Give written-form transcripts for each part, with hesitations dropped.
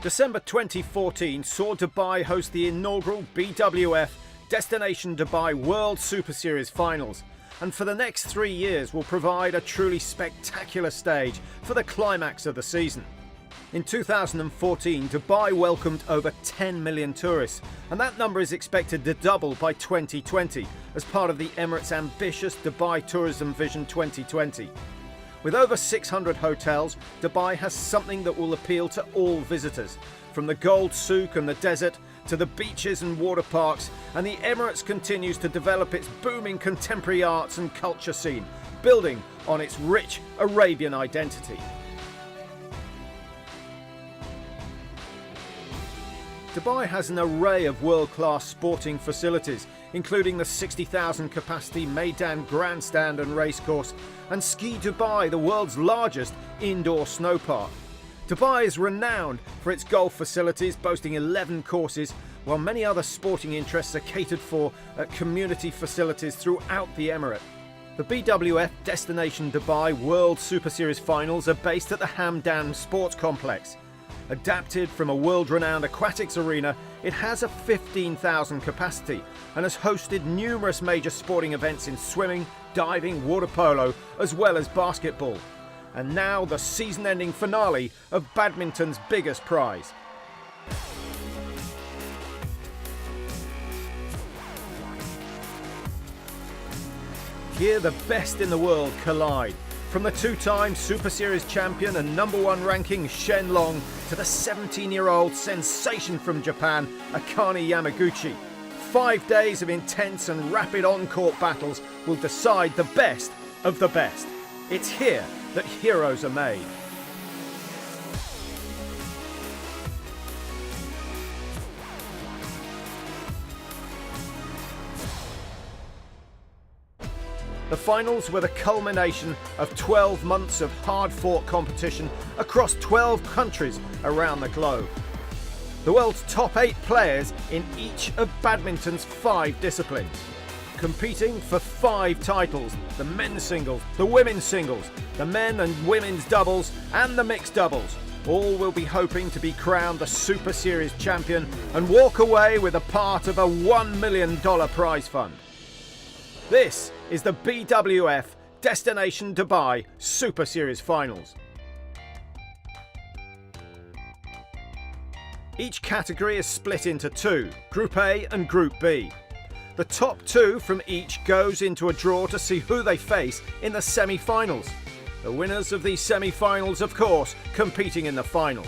December 2014 saw Dubai host the inaugural BWF Destination Dubai World Super Series Finals, and for the next 3 years will provide a truly spectacular stage for the climax of the season. In 2014, Dubai welcomed over 10 million tourists, and that number is expected to double by 2020 as part of the Emirates' ambitious Dubai Tourism Vision 2020. With over 600 hotels, Dubai has something that will appeal to all visitors, from the gold souk and the desert to the beaches and water parks, and the Emirates continues to develop its booming contemporary arts and culture scene, building on its rich Arabian identity. Dubai has an array of world-class sporting facilities, including the 60,000 capacity Meydan Grandstand and Racecourse, and Ski Dubai, the world's largest indoor snow park. Dubai is renowned for its golf facilities, boasting 11 courses, while many other sporting interests are catered for at community facilities throughout the Emirate. The BWF Destination Dubai World Super Series Finals are based at the Hamdan Sports Complex. Adapted from a world-renowned aquatics arena, it has a 15,000 capacity and has hosted numerous major sporting events in swimming, diving, water polo, as well as basketball. And now the season-ending finale of badminton's biggest prize. Here the best in the world collide. From the two-time Super Series champion and #1 ranking Shen Long to the 17-year-old sensation from Japan, Akane Yamaguchi. 5 days of intense and rapid on-court battles will decide the best of the best. It's here that heroes are made. The finals were the culmination of 12 months of hard-fought competition across 12 countries around the globe. The world's top 8 players in each of badminton's 5 disciplines, competing for 5 titles: the men's singles, the women's singles, the men and women's doubles, and the mixed doubles. All will be hoping to be crowned the Super Series champion and walk away with a part of a $1 million prize fund. This is the BWF Destination Dubai Super Series Finals. Each category is split into 2, Group A and Group B. The top 2 from each goes into a draw to see who they face in the semi-finals. The winners of these semi-finals, of course, competing in the final.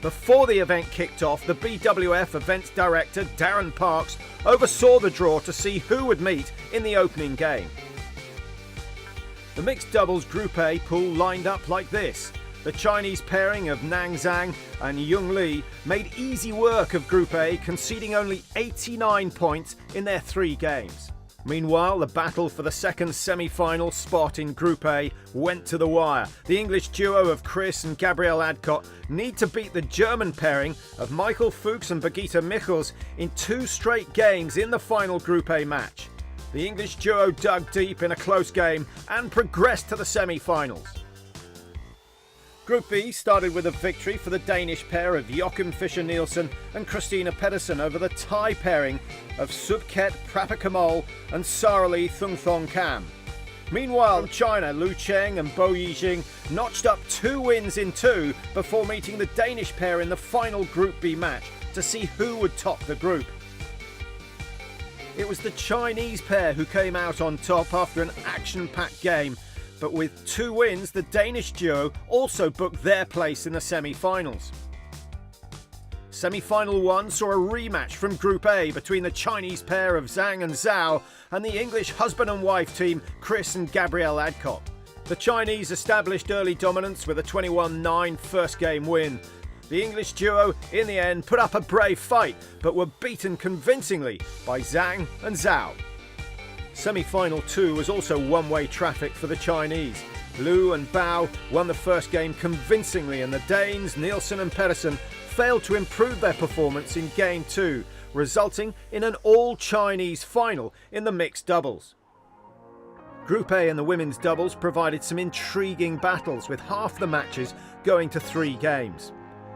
Before the event kicked off, the BWF Events Director, Darren Parks, oversaw the draw to see who would meet in the opening game. The mixed doubles Group A pool lined up like this. The Chinese pairing of Nang Zhang and Yung Li made easy work of Group A, conceding only 89 points in their 3 games. Meanwhile, the battle for the second semi-final spot in Group A went to the wire. The English duo of Chris and Gabrielle Adcock need to beat the German pairing of Michael Fuchs and Birgitta Michels in 2 straight games in the final Group A match. The English duo dug deep in a close game and progressed to the semi-finals. Group B started with a victory for the Danish pair of Joachim Fischer-Nielsen and Christina Pedersen over the Thai pairing of Subket Prapakamal and Saralee Thungthong Kam. Meanwhile, China, Lu Cheng and Bo Yijing notched up 2 wins in 2 before meeting the Danish pair in the final Group B match to see who would top the group. It was the Chinese pair who came out on top after an action-packed game, but with 2 wins, the Danish duo also booked their place in the semi-finals. Semi-final 1 saw a rematch from Group A between the Chinese pair of Zhang and Zhao and the English husband and wife team Chris and Gabrielle Adcock. The Chinese established early dominance with a 21-9 first game win. The English duo, in the end, put up a brave fight, but were beaten convincingly by Zhang and Zhao. Semi-final 2 was also one-way traffic for the Chinese. Liu and Bao won the first game convincingly, and the Danes, Nielsen and Pedersen, failed to improve their performance in Game 2, resulting in an all-Chinese final in the mixed doubles. Group A in the women's doubles provided some intriguing battles, with half the matches going to 3 games.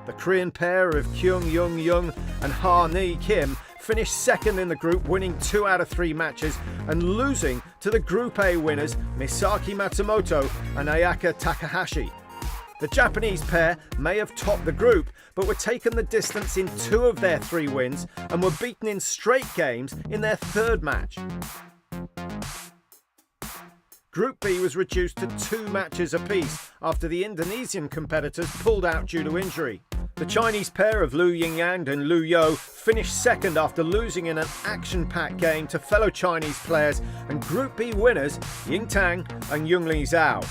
The Korean pair of Kyung Young and Ha-ni Kim finished second in the group, winning 2 out of 3 matches and losing to the Group A winners Misaki Matsumoto and Ayaka Takahashi. The Japanese pair may have topped the group, but were taken the distance in 2 of their 3 wins and were beaten in straight games in their 3rd match. Group B was reduced to 2 matches apiece after the Indonesian competitors pulled out due to injury. The Chinese pair of Lu Yingyang and Lu Yo finished second after losing in an action-packed game to fellow Chinese players and Group B winners Ying Tang and Yunli Zhao.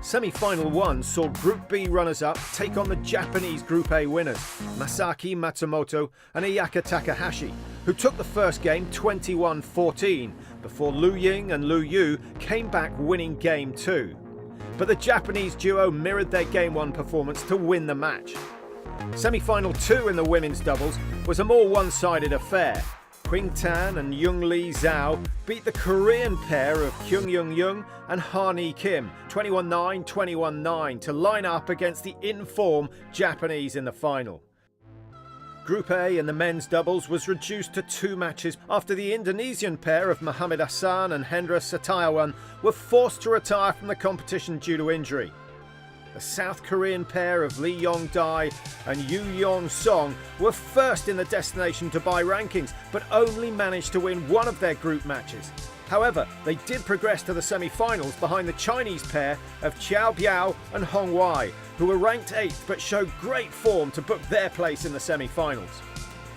Semi-final 1 saw Group B runners-up take on the Japanese Group A winners, Masaki Matsumoto and Ayaka Takahashi, who took the first game 21-14, before Lu Ying and Lu Yu came back winning Game 2. But the Japanese duo mirrored their Game 1 performance to win the match. Semi-final 2 in the women's doubles was a more one-sided affair. Qing Tan and Yunli Zhao beat the Korean pair of Kyung Young and Ha-ni Kim 21-9, 21-9 to line up against the in-form Japanese in the final. Group A in the men's doubles was reduced to 2 matches after the Indonesian pair of Muhammad Hassan and Hendra Setiawan were forced to retire from the competition due to injury. The South Korean pair of Lee Yong-dae and Yu Yong-song were first in the Destination Dubai rankings, but only managed to win 1 of their group matches. However, they did progress to the semi-finals behind the Chinese pair of Qiao Biao and Hong Wei, who were ranked 8th but showed great form to book their place in the semi-finals.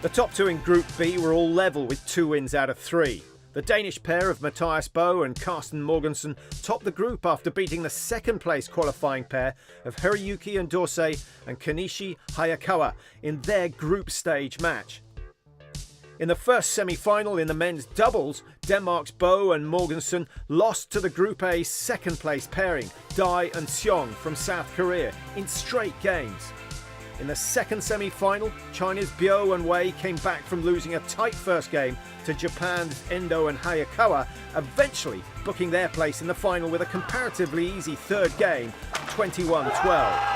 The top 2 in Group B were all level with 2 wins out of 3. The Danish pair of Matthias Bo and Carsten Morgensen topped the group after beating the 2nd place qualifying pair of Hiroyuki and Dorsey and Kenichi Hayakawa in their group stage match. In the first semi-final in the men's doubles, Denmark's Bo and Morgensen lost to the Group A 2nd place pairing, Dai and Seong from South Korea, in straight games. In the 2nd semi-final, China's Bio and Wei came back from losing a tight first game to Japan's Endo and Hayakawa, eventually booking their place in the final with a comparatively easy 3rd game, 21-12.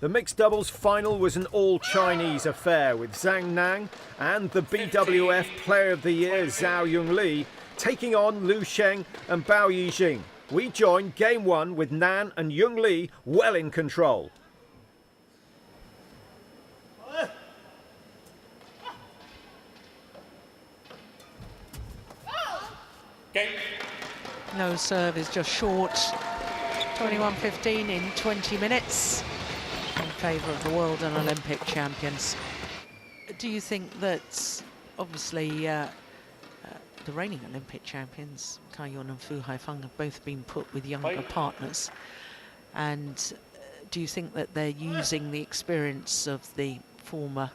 The mixed doubles final was an all-Chinese affair with Zhang Nan and the BWF Player of the Year Zhao Yunli taking on Liu Sheng and Bao Yijing. We joined Game 1 with Nan and Yunli well in control. No serve is just short. 21-15 in 20 minutes. In favour of the world and Olympic champions. Do you think that, obviously, the reigning Olympic champions, Kai Yun and Fu Haifeng, have both been put with younger partners? And do you think that they're using the experience of the former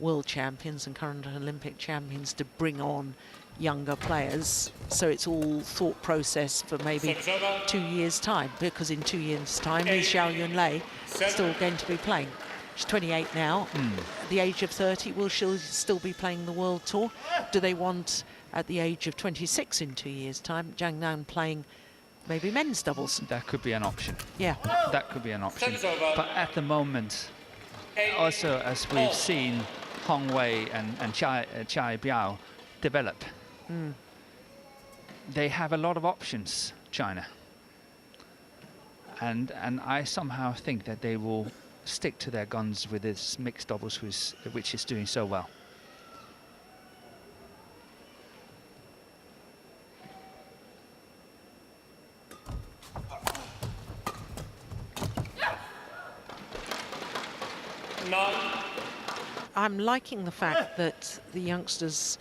world champions and current Olympic champions to bring on younger players, so it's all thought process for maybe 2 years' time? Because in 2 years' time, is Zhao Yunlei still going to be playing? She's 28 now. At the age of 30, will she still be playing the World Tour? Do they want, at the age of 26 in 2 years' time, Zhang Nan playing maybe men's doubles? That could be an option. Yeah. That could be an option. But at the moment, also as we've seen Hong Wei and Chai Biao develop, they have a lot of options, China. And I somehow think that they will stick to their guns with this mixed doubles, which is doing so well. I'm liking the fact that the youngsters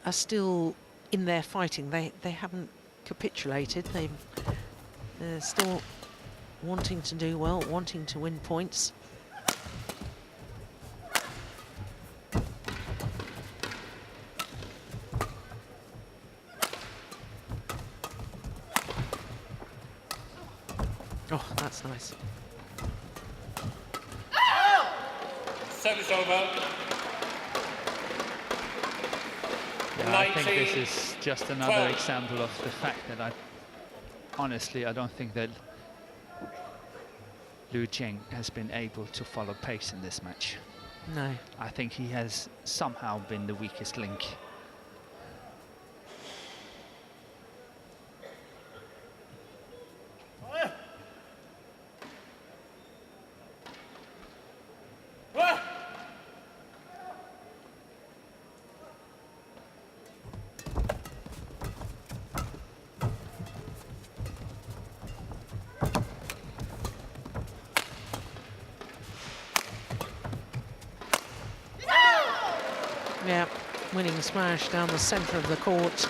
are still in there fighting. They haven't capitulated. They're still wanting to do well, wanting to win points. Oh, that's nice. Service over. Yeah, I think this is just another example of the fact that honestly, I don't think that Liu Jing has been able to follow pace in this match. No. I think he has somehow been the weakest link. Yeah, winning smash down the centre of the court,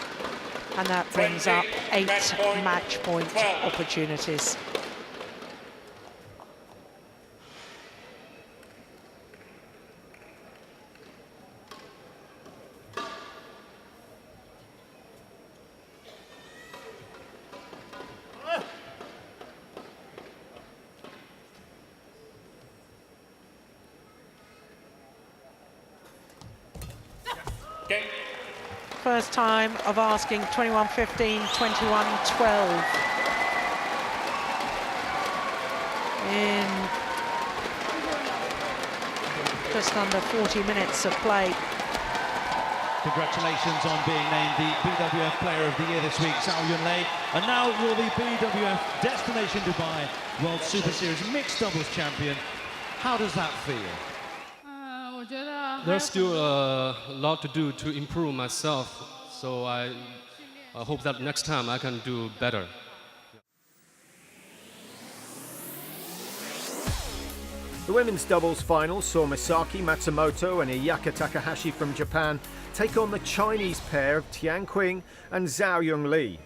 and that brings up 8 match point opportunities. First time of asking 21-15, 21-12 in just under 40 minutes of play. Congratulations on being named the BWF Player of the Year this week, Zhao Yunlei. And now you're the BWF Destination Dubai World Super Series Mixed Doubles Champion. How does that feel? There's still a lot to do to improve myself, so I hope that next time I can do better. The women's doubles final saw Misaki Matsumoto and Iyaka Takahashi from Japan take on the Chinese pair of Tian Qing and Zhao Yunli.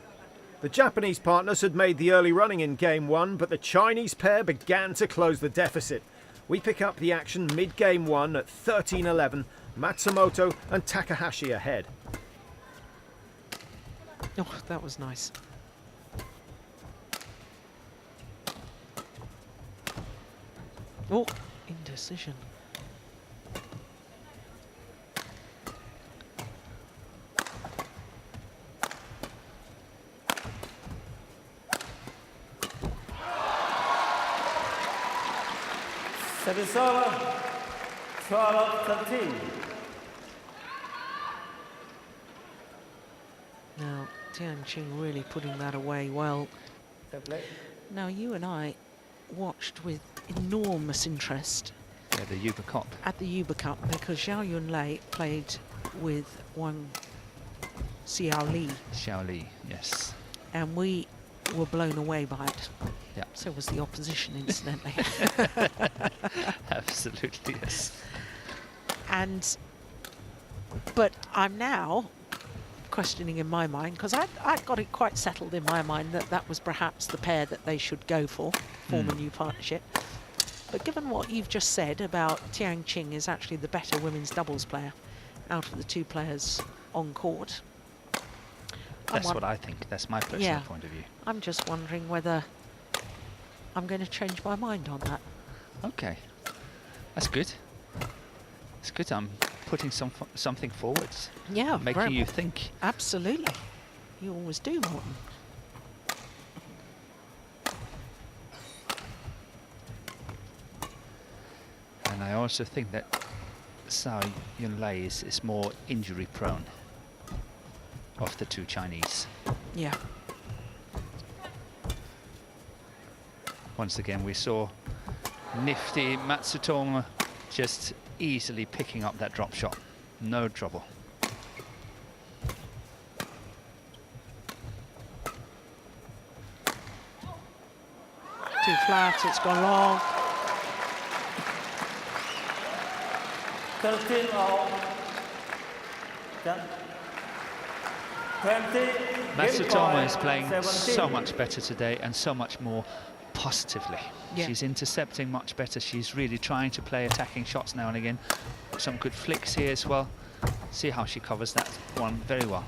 The Japanese partners had made the early running in Game 1, but the Chinese pair began to close the deficit. We pick up the action mid-Game 1 at 13-11, Matsumoto and Takahashi ahead. Oh, that was nice. Oh, indecision. Service over, 12-13. Now, Tian Qing really putting that away well. Now, you and I watched with enormous interest Yeah, the Yuba Cup. at the Yuba Cup because Zhao Yunlei played with Wang Xiaoli, Xiao Li, yes. and we were blown away by it. Yeah. So was the opposition, incidentally. Absolutely, yes. But I'm now questioning in my mind, because I'd got it quite settled in my mind that that was perhaps the pair that they should go for, form a new partnership. But given what you've just said about Tian Qing is actually the better women's doubles player out of the two players on court. That's what I think. That's my personal point of view. I'm just wondering whether I'm going to change my mind on that. Okay, that's good. It's good. I'm putting something forwards. Yeah, making you think. Absolutely. You always do, Morten. And I also think that Zhao Yunlei is more injury prone of the two Chinese. Yeah. Once again, we saw nifty Matsutonga just easily picking up that drop shot. No trouble. Too flat, it's gone long. 13-all. 20. Matsutoma is playing so much better today and so much more positively. Yeah. She's intercepting much better. She's really trying to play attacking shots now and again. Some good flicks here as well. See how she covers that one very well.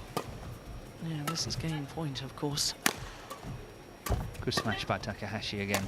Yeah, this is game point, of course. Good smash by Takahashi again.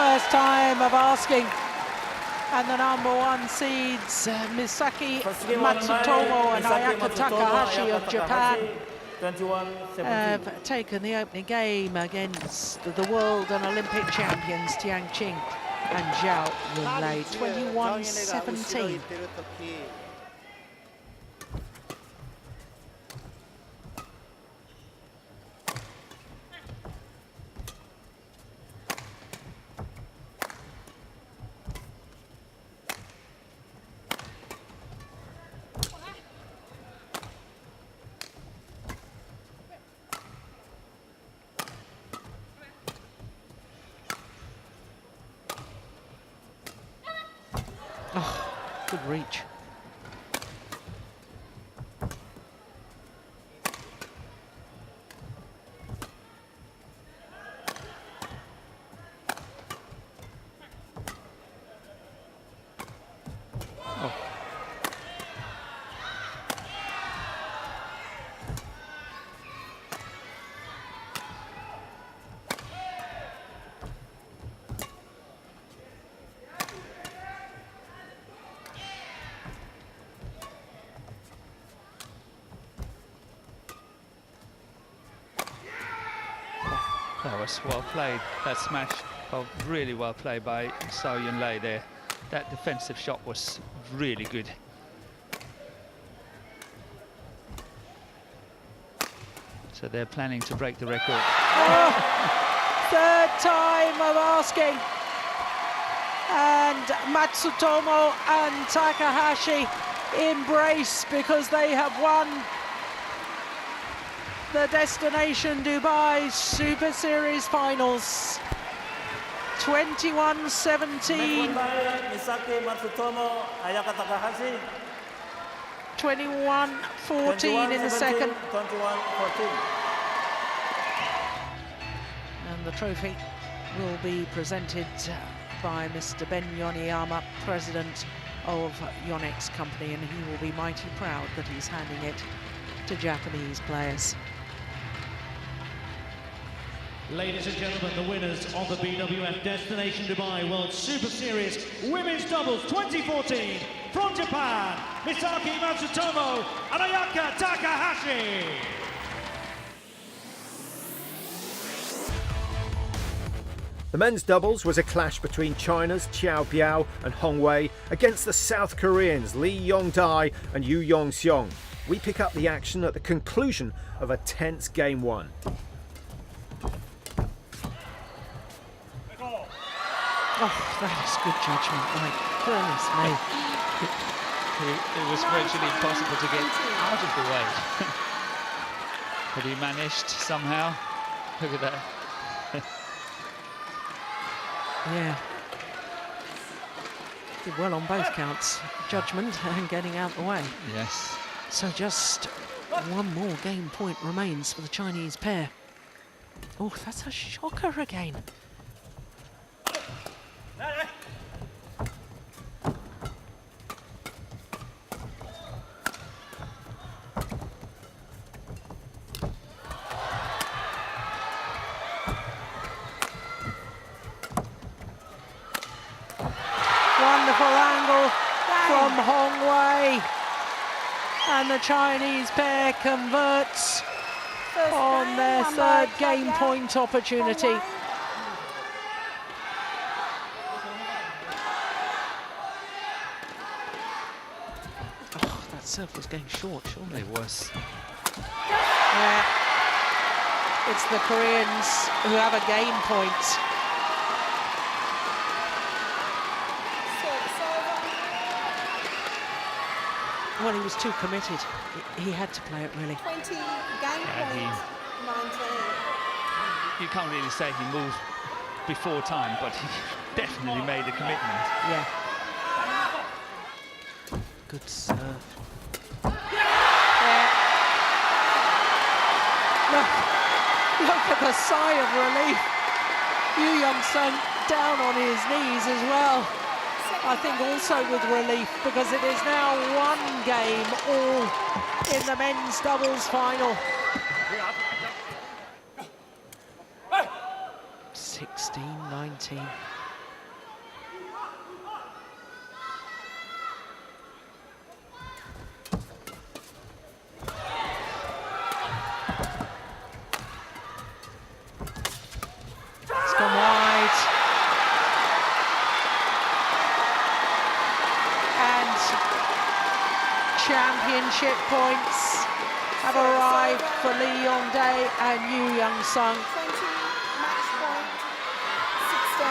first time of asking. And the number 1 seeds, Misaki Matsutomo and Ayaka Takahashi of Japan, have taken the opening game against the world and Olympic champions Tiang Qing and Zhao Yunlei, 21-17. Oh, good reach. That was well played. That smash, really well played by Zhao Yunlei there. That defensive shot was really good. So they're planning to break the record. Oh, third time of asking. And Matsutomo and Takahashi embrace because they have won the Destination Dubai Super Series Finals. 21-17. 21-14 in the second. 21-14. And the trophy will be presented by Mr. Ben Yoniyama, president of Yonex Company, and he will be mighty proud that he's handing it to Japanese players. Ladies and gentlemen, the winners of the BWF Destination Dubai World Super Series Women's Doubles 2014 from Japan, Misaki Matsutomo and Ayaka Takahashi. The men's doubles was a clash between China's Qiao Biao and Hong Wei against the South Koreans Lee Yong-dae and Yu Yong-seong. We pick up the action at the conclusion of a tense game one. Oh, that is good judgment, my goodness me. It was virtually impossible to get out of the way. But he managed somehow. Look at that. Yeah. Did well on both counts. Judgment and getting out the way. Yes. So just one more game point remains for the Chinese pair. Oh, that's a shocker again. Wonderful angle from Hong Wei, and the Chinese pair converts on their third game point opportunity. Oh, that serve was going short, surely. It was. Yeah. It's the Koreans who have a game point. Well, he was too committed. He had to play it, really. 20 game points, 19. You can't really say he moved before time, but he definitely made a commitment. Yeah. Good serve. Look at the sigh of relief. Yu Yong-seong down on his knees as well. I think also with relief, because it is now one game all in the men's doubles final. 16-19. championship points have arrived for Lee Yong-dae and Yu Young-sung. 20, match point, 16.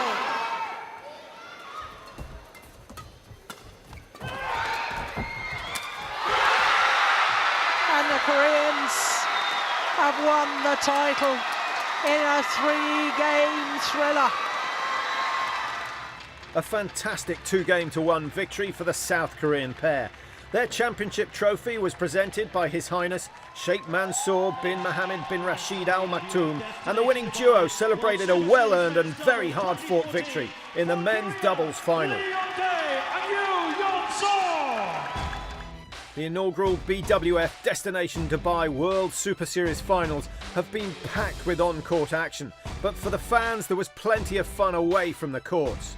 And the Koreans have won the title in a 3-game thriller. A fantastic 2-game-to-1 victory for the South Korean pair. Their championship trophy was presented by His Highness Sheikh Mansour bin Mohammed bin Rashid Al Maktoum, and the winning duo celebrated a well-earned and very hard-fought victory in the men's doubles final. The inaugural BWF Destination Dubai World Super Series finals have been packed with on-court action, but for the fans there was plenty of fun away from the courts.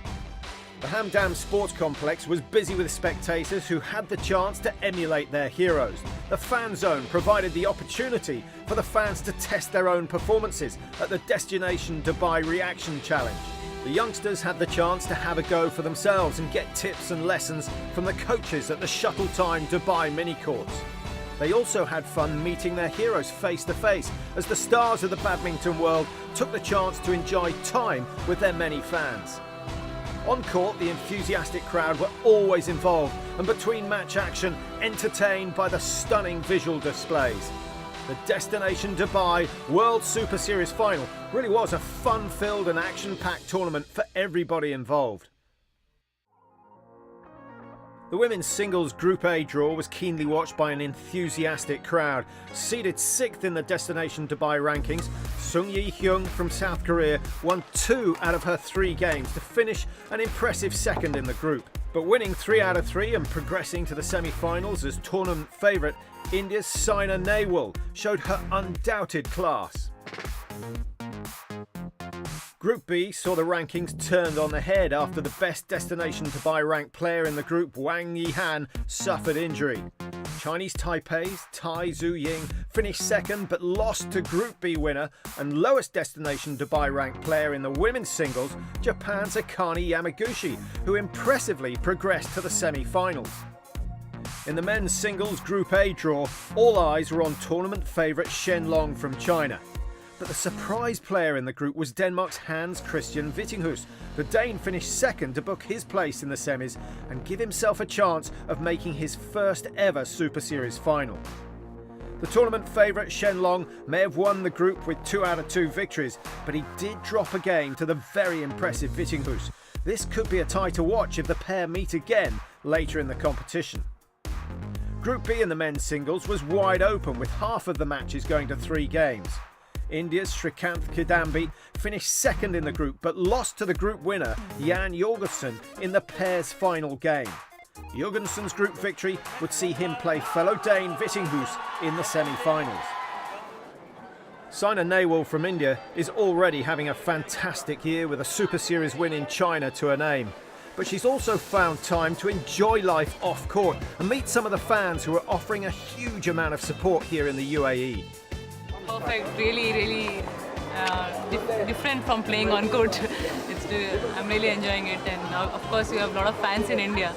The Hamdam Sports Complex was busy with spectators who had the chance to emulate their heroes. The Fan Zone provided the opportunity for the fans to test their own performances at the Destination Dubai Reaction Challenge. The youngsters had the chance to have a go for themselves and get tips and lessons from the coaches at the Shuttle Time Dubai mini courts. They also had fun meeting their heroes face to face as the stars of the badminton world took the chance to enjoy time with their many fans. On court, the enthusiastic crowd were always involved and between match action entertained by the stunning visual displays. The Destination Dubai World Super Series final really was a fun-filled and action-packed tournament for everybody involved. The women's singles Group A draw was keenly watched by an enthusiastic crowd. Seeded 6th in the Destination Dubai rankings, Sung Yi-hyung from South Korea won 2 out of her 3 games to finish an impressive 2nd in the group. But winning 3 out of 3 and progressing to the semi-finals as tournament favourite, India's Saina Nehwal showed her undoubted class. Group B saw the rankings turned on the head after the best Destination Dubai ranked player in the group, Wang Yihan, suffered injury. Chinese Taipei's Tai Zhu-ying finished 2nd but lost to Group B winner and lowest Destination Dubai ranked player in the women's singles, Japan's Akane Yamaguchi, who impressively progressed to the semi-finals. In the men's singles Group A draw, all eyes were on tournament favourite Shen Long from China. But the surprise player in the group was Denmark's Hans Christian Vittinghus. The Dane finished 2nd to book his place in the semis and give himself a chance of making his first ever Super Series final. The tournament favourite Shen Long may have won the group with 2 out of 2 victories, but he did drop a game to the very impressive Vittinghus. This could be a tie to watch if the pair meet again later in the competition. Group B in the men's singles was wide open with half of the matches going to 3 games. India's Srikanth Kidambi finished 2nd in the group but lost to the group winner Jan Jorgensen in the pair's final game. Jorgensen's group victory would see him play fellow Dane Vittinghus in the semi-finals. Saina Nehwal from India is already having a fantastic year with a Super Series win in China to her name. But she's also found time to enjoy life off court and meet some of the fans who are offering a huge amount of support here in the UAE. Perfect, really different from playing on court. I'm really enjoying it, and of course you have a lot of fans in India,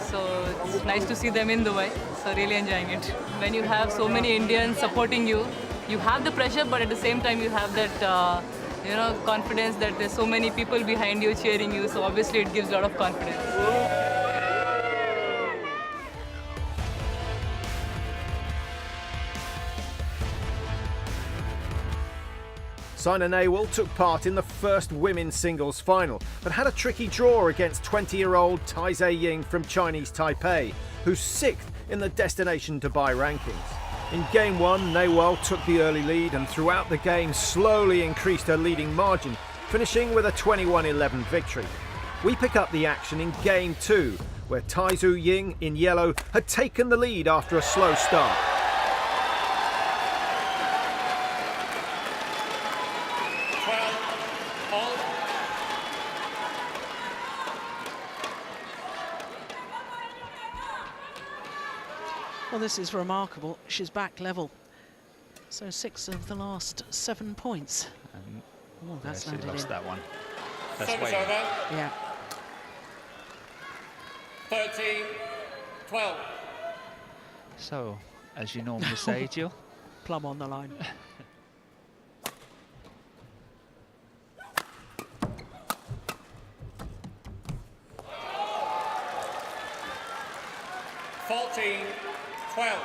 so it's nice to see them in Dubai, so really enjoying it. When you have so many Indians supporting you, you have the pressure, but at the same time you have that confidence that there's so many people behind you cheering you, so obviously it gives a lot of confidence. Saina Nehwal took part in the first women's singles final, but had a tricky draw against 20-year-old Tai Zhe-ying from Chinese Taipei, who's 6th in the Destination Dubai rankings. In Game 1, Nehwal took the early lead and throughout the game slowly increased her leading margin, finishing with a 21-11 victory. We pick up the action in Game 2, where Tai Zhu-ying in yellow had taken the lead after a slow start. Well, this is remarkable. She's back level. So 6 of the last 7 points. Oh, that's she lost in. that one. That's Service way over. Yeah. 13-12. So, as you normally say, Jill. Plum on the line. Fourteen, 12.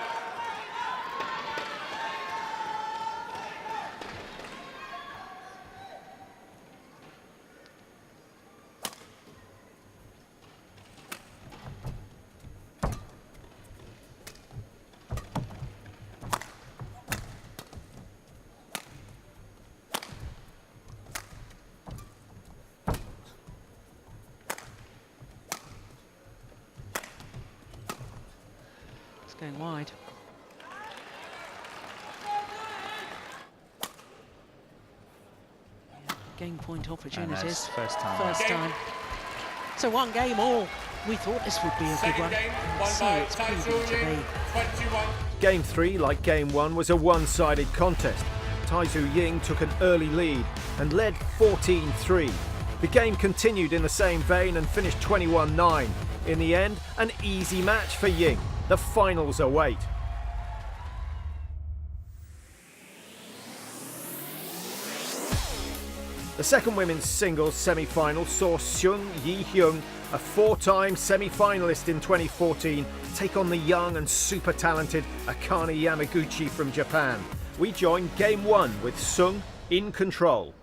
It's going wide. Game point And opportunities. that's first time. First time. So one game all. We thought this would be a good one. And so it's proving to be. 21. Game 3, like Game 1, was a one-sided contest. Tai Tzu Ying took an early lead and led 14-3. The game continued in the same vein and finished 21-9. In the end, an easy match for Ying. The finals await. The second women's singles semi-final saw Sung Yi-hyun, a four-time semi-finalist in 2014, take on the young and super talented Akane Yamaguchi from Japan. We joined Game 1 with Sung in control.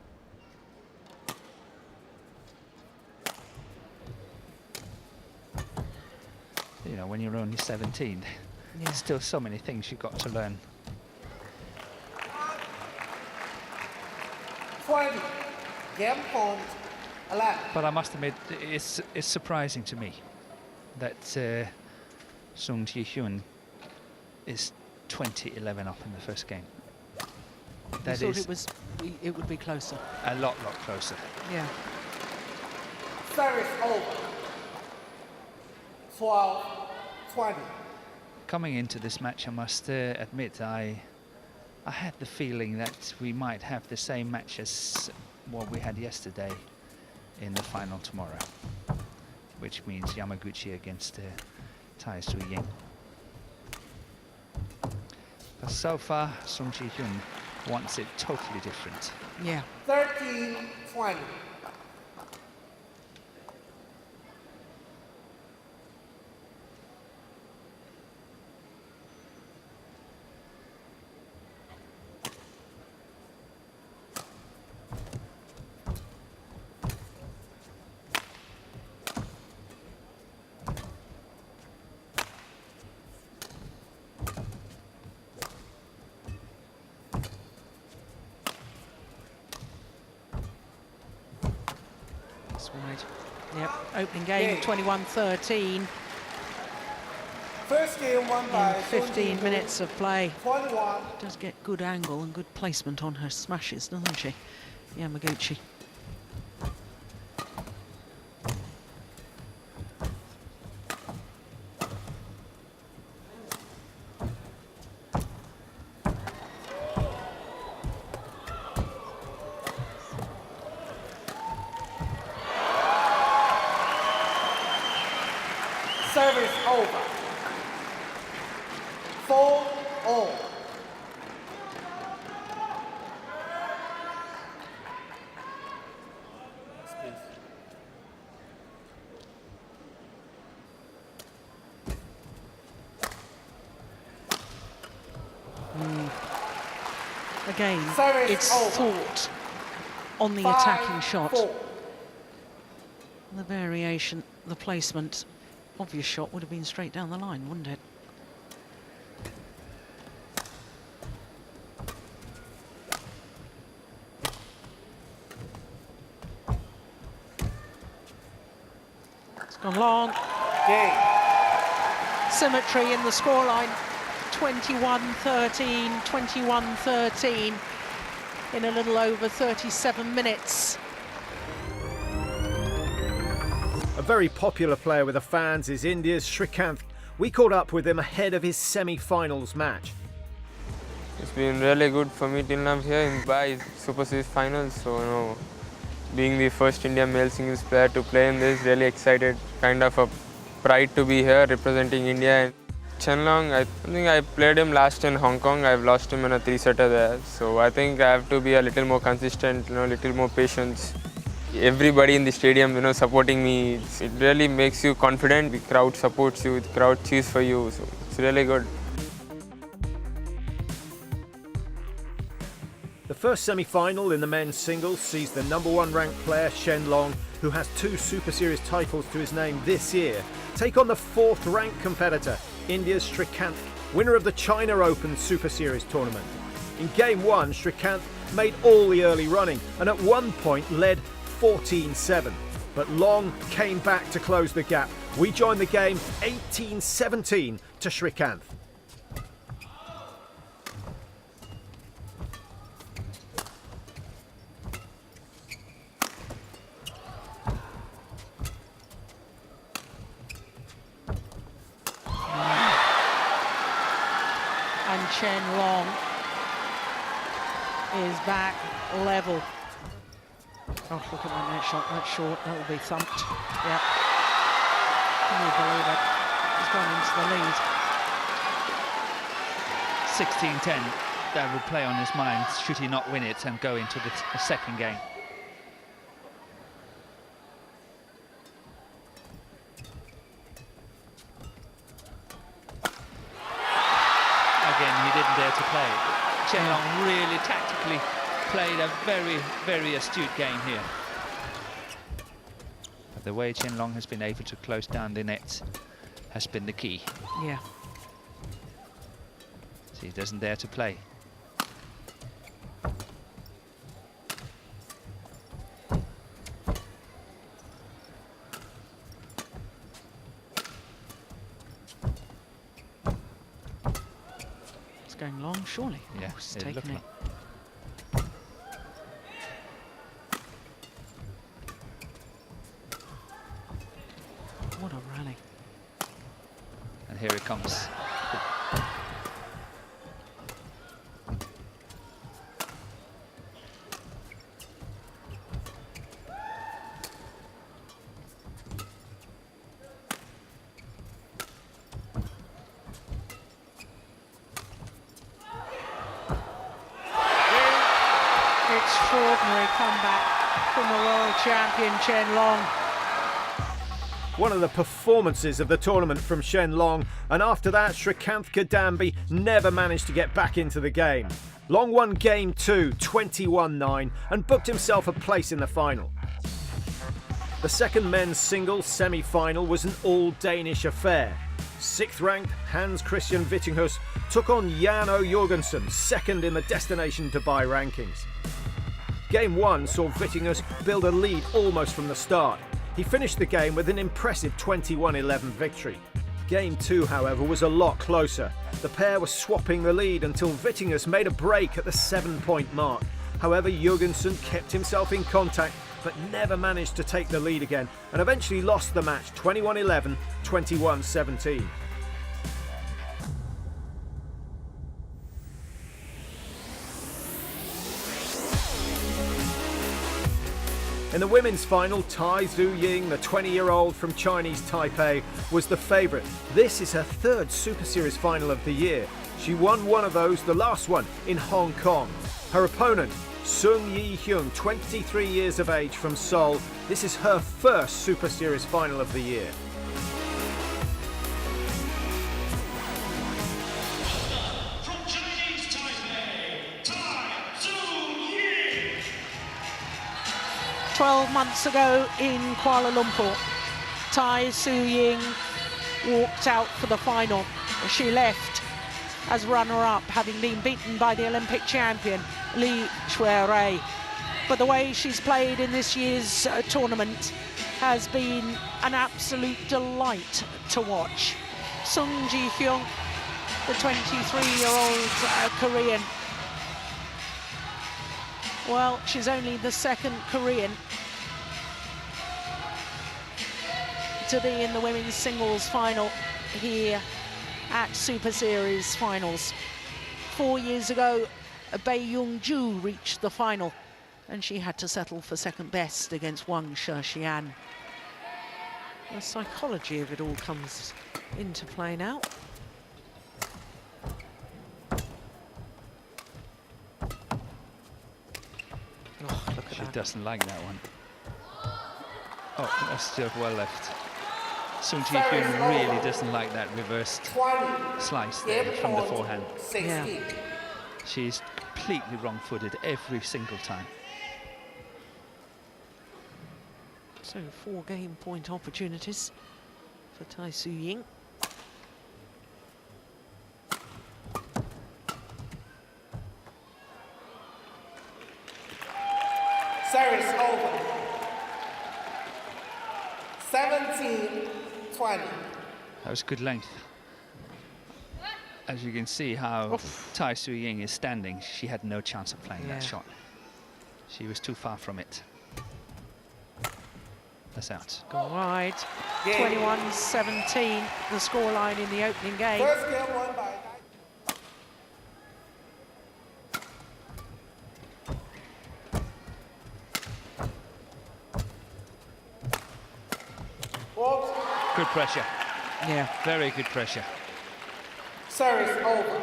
You know, when you're only 17, there's still so many things you've got to learn. 20. Game point 11. But I must admit, it's surprising to me that Sung Ji-hyun is 20-11 up in the first game. That We is thought it would be closer. a lot closer. Yeah. Service over. 12, 20. Coming into this match, I must admit, I had the feeling that we might have the same match as what we had yesterday in the final tomorrow, which means Yamaguchi against Tai Tzu Ying. But so far, Sung Ji-hyun wants it totally different. Yeah. 13, 20. That's wide. Yep. Opening game 21-13. First game won by In 15 minutes of play. 21. Does get good angle and good placement on her smashes, doesn't she? Yamaguchi. Service over. 4-all. Again, Service it's over. thought on the 5, attacking shot. 4. The variation, the placement, obvious shot would have been straight down the line, wouldn't it? It's gone long. Game. Symmetry in the scoreline. 21-13, 21-13 in a little over 37 minutes. A very popular player with the fans is India's Srikanth. We caught up with him ahead of his semi-finals match. It's been really good for me till now here in Dubai Super Series Finals. So, being the first Indian male singles player to play in this, really excited. Kind of a pride to be here representing India. Chen Long, I think I played him last in Hong Kong. I've lost him in a 3-setter there. So I think I have to be a little more consistent, a little more patience. Everybody in the stadium, supporting me. It really makes you confident. The crowd supports you, the crowd cheers for you. So it's really good. The first semi-final in the men's singles sees the #1 ranked player Shen Long, who has 2 Super Series titles to his name this year, take on the 4th ranked competitor, India's Srikanth, winner of the China Open Super Series tournament. In Game 1, Srikanth made all the early running and at one point led 14-7. But Long came back to close the gap. We joined the game 18-17 to Srikanth. And Chen Long is back level. Oh, look at that net shot, that's short, that will be thumped. Yeah. Can you believe it? He's gone into the lead. 16-10, that would play on his mind, should he not win it and go into the second game. Again, he didn't dare to play. Chen Long really tactically played a very, very astute game here. But the way Chen Long has been able to close down the net has been the key. Yeah. So he doesn't dare to play. It's going long, surely. Yeah, Oh, he's it taken looked it. like. What a rally. And here it comes. Extraordinary comeback from the world champion Chen Long. One of the performances of the tournament from Shen Long, and after that Srikanth Kadambi never managed to get back into the game. Long won Game 2 21-9 and booked himself a place in the final. The second men's singles semi-final was an all-Danish affair. 6th ranked Hans Christian Vittinghus took on Jan O. Jorgensen, second in the Destination Dubai rankings. Game 1 saw Vittinghus build a lead almost from the start. He finished the game with an impressive 21-11 victory. Game 2, however, was a lot closer. The pair were swapping the lead until Vittinghus made a break at the 7-point mark. However, Jorgensen kept himself in contact but never managed to take the lead again and eventually lost the match 21-11, 21-17. In the women's final, Tai Zhu Ying, the 20-year-old from Chinese Taipei, was the favourite. This is her 3rd Super Series final of the year. She won one of those, the last one, in Hong Kong. Her opponent, Sung Yi-hyun, 23 years of age from Seoul. This is her 1st Super Series final of the year. From Chinese Taipei, Tai Zhu-Ying. 12 months ago in Kuala Lumpur, Tai Zhu Ying walked out for the final. She left as runner-up, having been beaten by the Olympic champion Li Shuai. But the way she's played in this year's tournament has been an absolute delight to watch. Sung Ji-hyun, the 23-year-old Korean. Well, she's only the 2nd Korean to be in the women's singles final here at Super Series finals. 4 years ago, Bae Young-ju reached the final and she had to settle for 2nd best against Wang Shexian. The psychology of it all comes into play now. doesn't like that one. Oh, that's just well left. Sung Ji Service Hyun over. really doesn't like that reversed 20. slice there Game from the point, forehand. 60. Yeah. She's completely wrong-footed every single time. So 4 game point opportunities for Tai Su Ying. Service over. 17-20. That was good length. As you can see how Tai Su Ying is standing, she had no chance of playing that shot. She was too far from it. That's out. Gone wide. Game. 21-17, the scoreline in the opening game. First game won by Good pressure. Yeah. Very good pressure. Service over.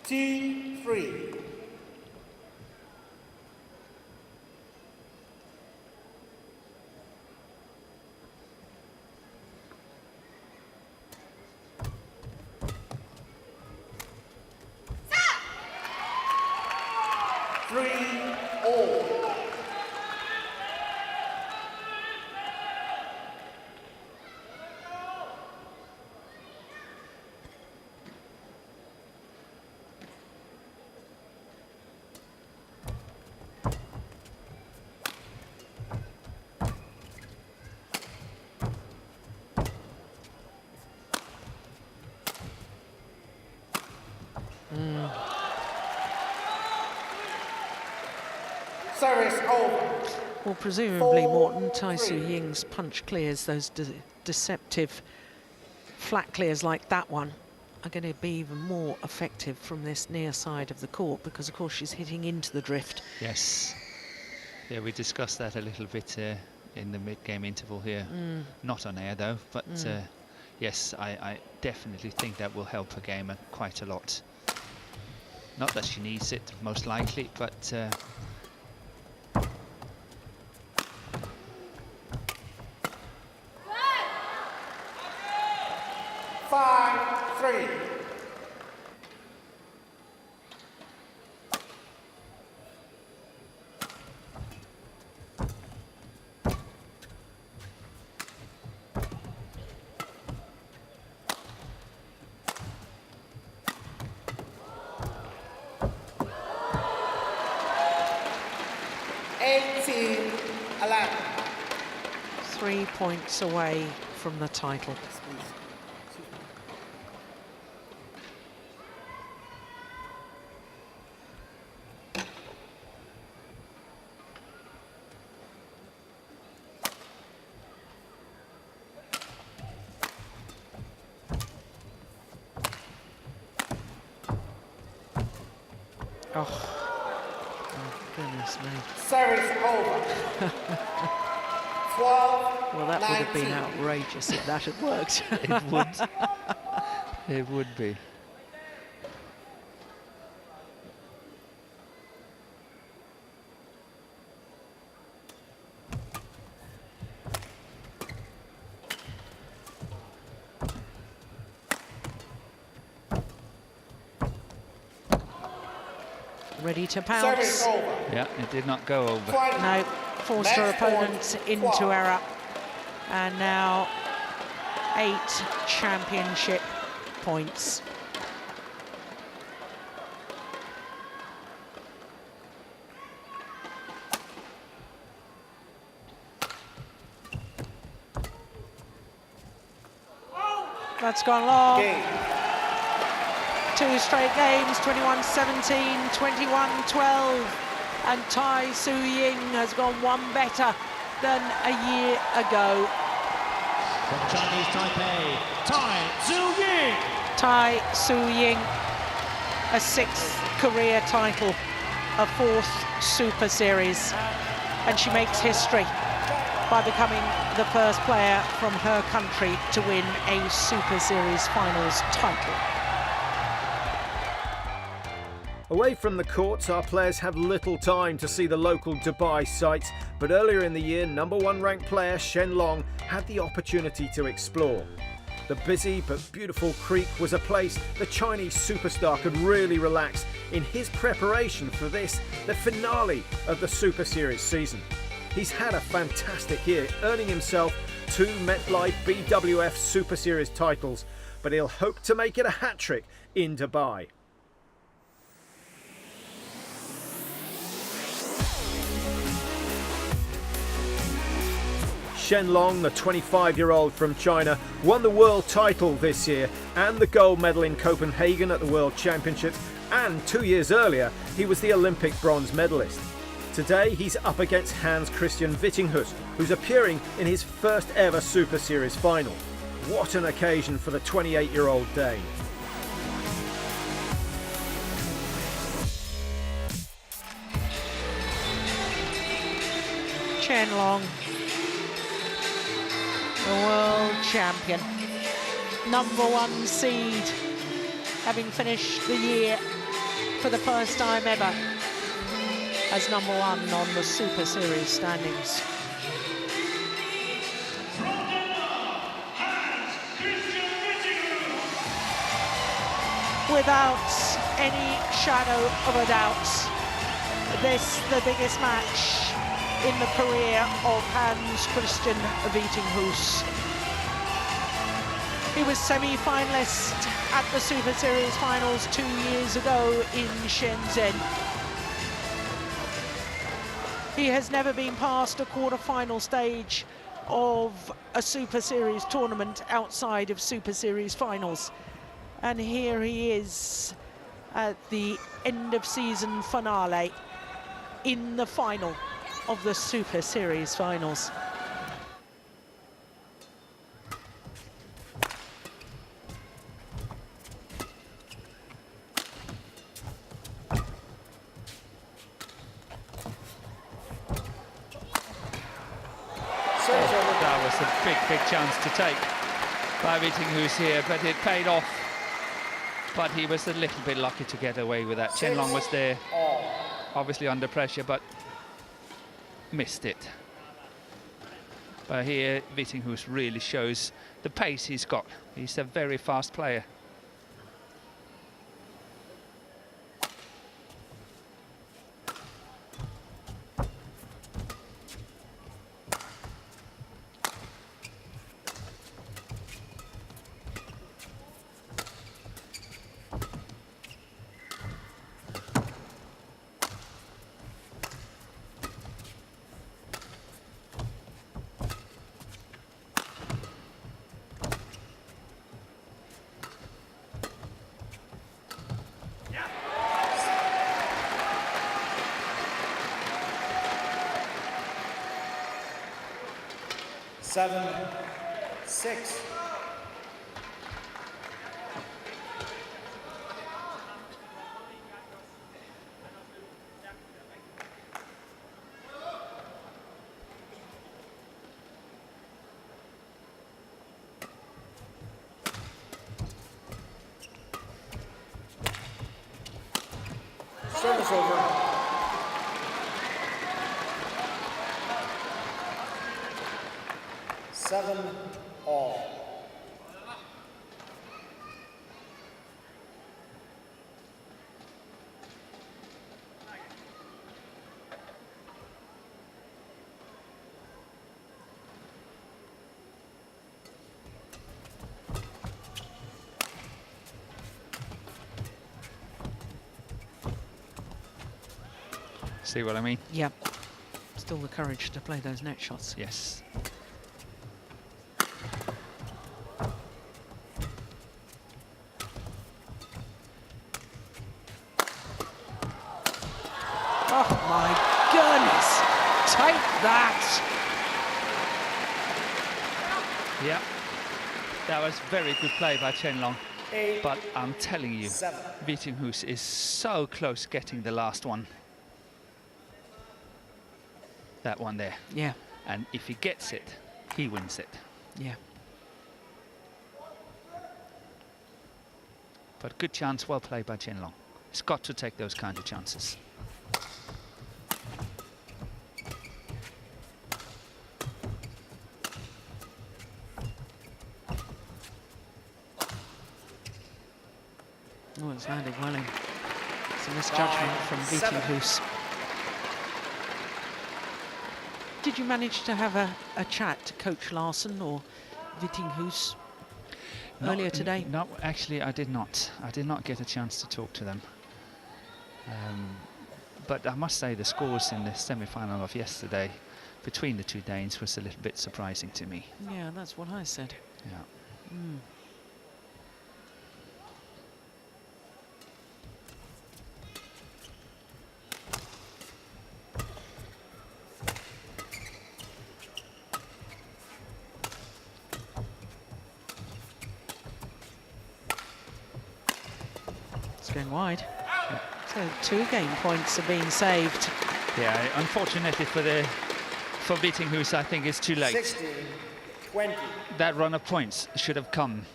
2-3. Service over. Well, presumably, 4-3. Morton, Tai Su Ying's punch clears, those deceptive flat clears like that one, are going to be even more effective from this near side of the court because, of course, she's hitting into the drift. Yes. Yeah, we discussed that a little bit in the mid-game interval here. Not on air, though, but yes, I definitely think that will help her game quite a lot. Not that she needs it, most likely, but 5-3. Eighteen, 11. 3 points away from the title. Oh, goodness me. Service over. 12. Well, that would have been 19. outrageous if that had worked. it would. It would be. Ready to Service pounce. over. Yeah, it did not go over. 20. No, forced her Match point, opponents into 12. error. And now 8 championship points. That's gone long. Game. 2 straight games, 21-17, 21-12. And Tai Su Ying has gone one better than a year ago. From Chinese Taipei, Tai Su Ying. Tai Su Ying, a 6th career title, a 4th Super Series. And she makes history by becoming the first player from her country to win a Super Series finals title. Away from the courts, our players have little time to see the local Dubai sights, but earlier in the year, #1 ranked player Shen Long had the opportunity to explore. The busy but beautiful creek was a place the Chinese superstar could really relax in his preparation for this, the finale of the Super Series season. He's had a fantastic year, earning himself 2 MetLife BWF Super Series titles, but he'll hope to make it a hat-trick in Dubai. Shen Long, the 25-year-old from China, won the world title this year and the gold medal in Copenhagen at the World Championships, and 2 years earlier he was the Olympic bronze medalist. Today he's up against Hans Christian Vittinghus, who's appearing in his first ever Super Series final. What an occasion for the 28-year-old Dane. Shen Long, the world champion, #1 seed, having finished the year for the first time ever as #1 on the Super Series standings. Without any shadow of a doubt, this the biggest match in the career of Hans Christian Vittinghus. He was semi-finalist at the Super Series finals 2 years ago in Shenzhen. He has never been past a quarter-final stage of a Super Series tournament outside of Super Series finals. And here he is at the end of season finale in the final of the Super Series finals. That was a big chance to take by Vittinghus here, but it paid off. But he was a little bit lucky to get away with that. Shen Long was there, obviously under pressure, but missed it. But here Vittinghus really shows the pace he's got. He's a very fast player. Seven, 6. Service over. Seven all. See what I mean? Yep. Still the courage to play those net shots. Yes. Oh my goodness! Take that! Yeah. That was very good play by Shen Long. But I'm telling you, Vittinghus is so close getting the last one. That one there. Yeah. And if he gets it, he wins it. Yeah. But good chance, well played by Shen Long. He's got to take those kind of chances. Oh, it's landing well in. It's a misjudgment from Vittinghus. Did you manage to have a chat to Coach Larson or Vittinghus earlier today? No, actually I did not. I did not get a chance to talk to them. But I must say the scores in the semi-final of yesterday between the two Danes was a little bit surprising to me. Yeah, that's what I said. Yeah. Mm. It's going wide. Yeah. So 2 game points are being saved. Yeah, unfortunately for Vittinghus, I think it's too late. 16, 20. That run of points should have come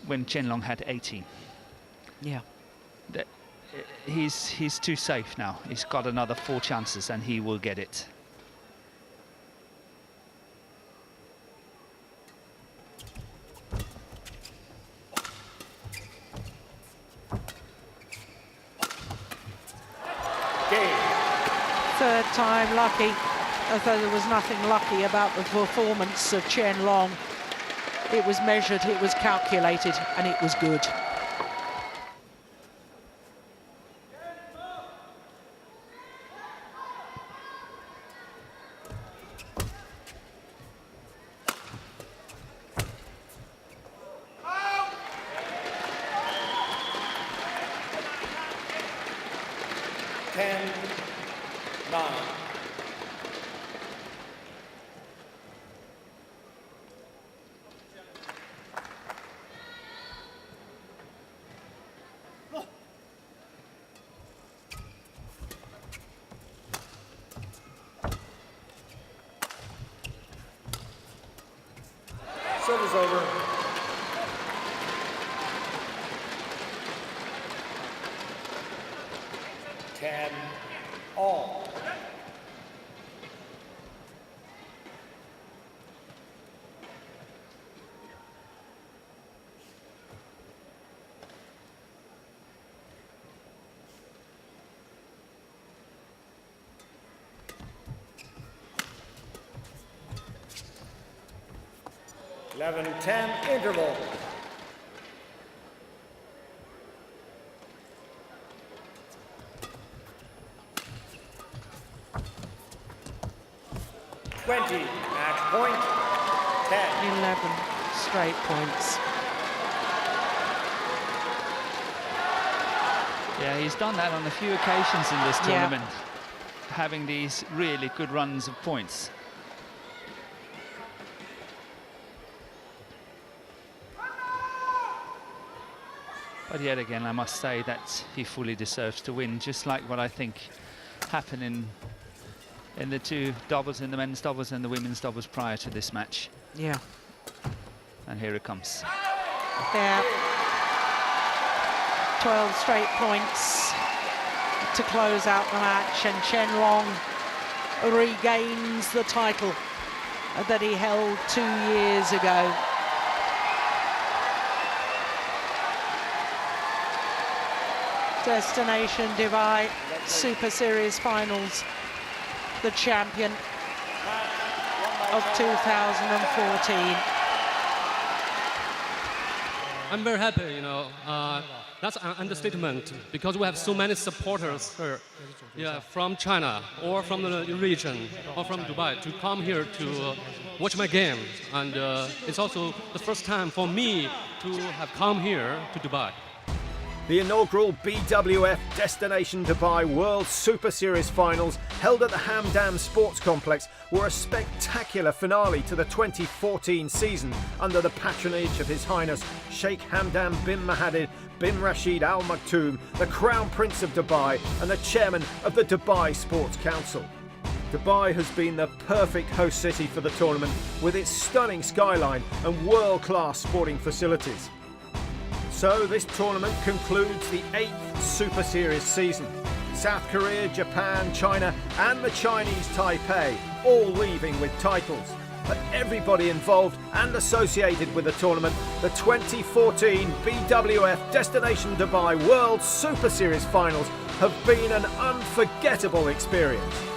when Chen Long had 18. Yeah. He's too safe now. He's got another 4 chances and he will get it. Third time lucky, although there was nothing lucky about the performance of Chen Long. It was measured, it was calculated, and it was good. Service over. Ten all. 11-10 interval. Match point, 10. 11 straight points. Yeah, he's done that on a few occasions in this tournament, having these really good runs of points. But yet again, I must say that he fully deserves to win, just like what I think happened in the 2 doubles, in the men's doubles and the women's doubles prior to this match. Yeah. And here it comes. Yeah. 12 straight points to close out the match, and Chen Long regains the title that he held 2 years ago. Destination Dubai Super Series Finals, the champion of 2014. I'm very happy, you know. That's an understatement because we have so many supporters here, from China or from the region or from Dubai to come here to watch my game. And it's also the first time for me to have come here to Dubai. The inaugural BWF Destination Dubai World Super Series Finals, held at the Hamdam Sports Complex, were a spectacular finale to the 2014 season under the patronage of His Highness Sheikh Hamdan bin Mohammed bin Rashid Al Maktoum, the Crown Prince of Dubai and the chairman of the Dubai Sports Council. Dubai has been the perfect host city for the tournament, with its stunning skyline and world-class sporting facilities. So this tournament concludes the 8th Super Series season. South Korea, Japan, China and the Chinese Taipei all leaving with titles. But everybody involved and associated with the tournament, the 2014 BWF Destination Dubai World Super Series finals have been an unforgettable experience.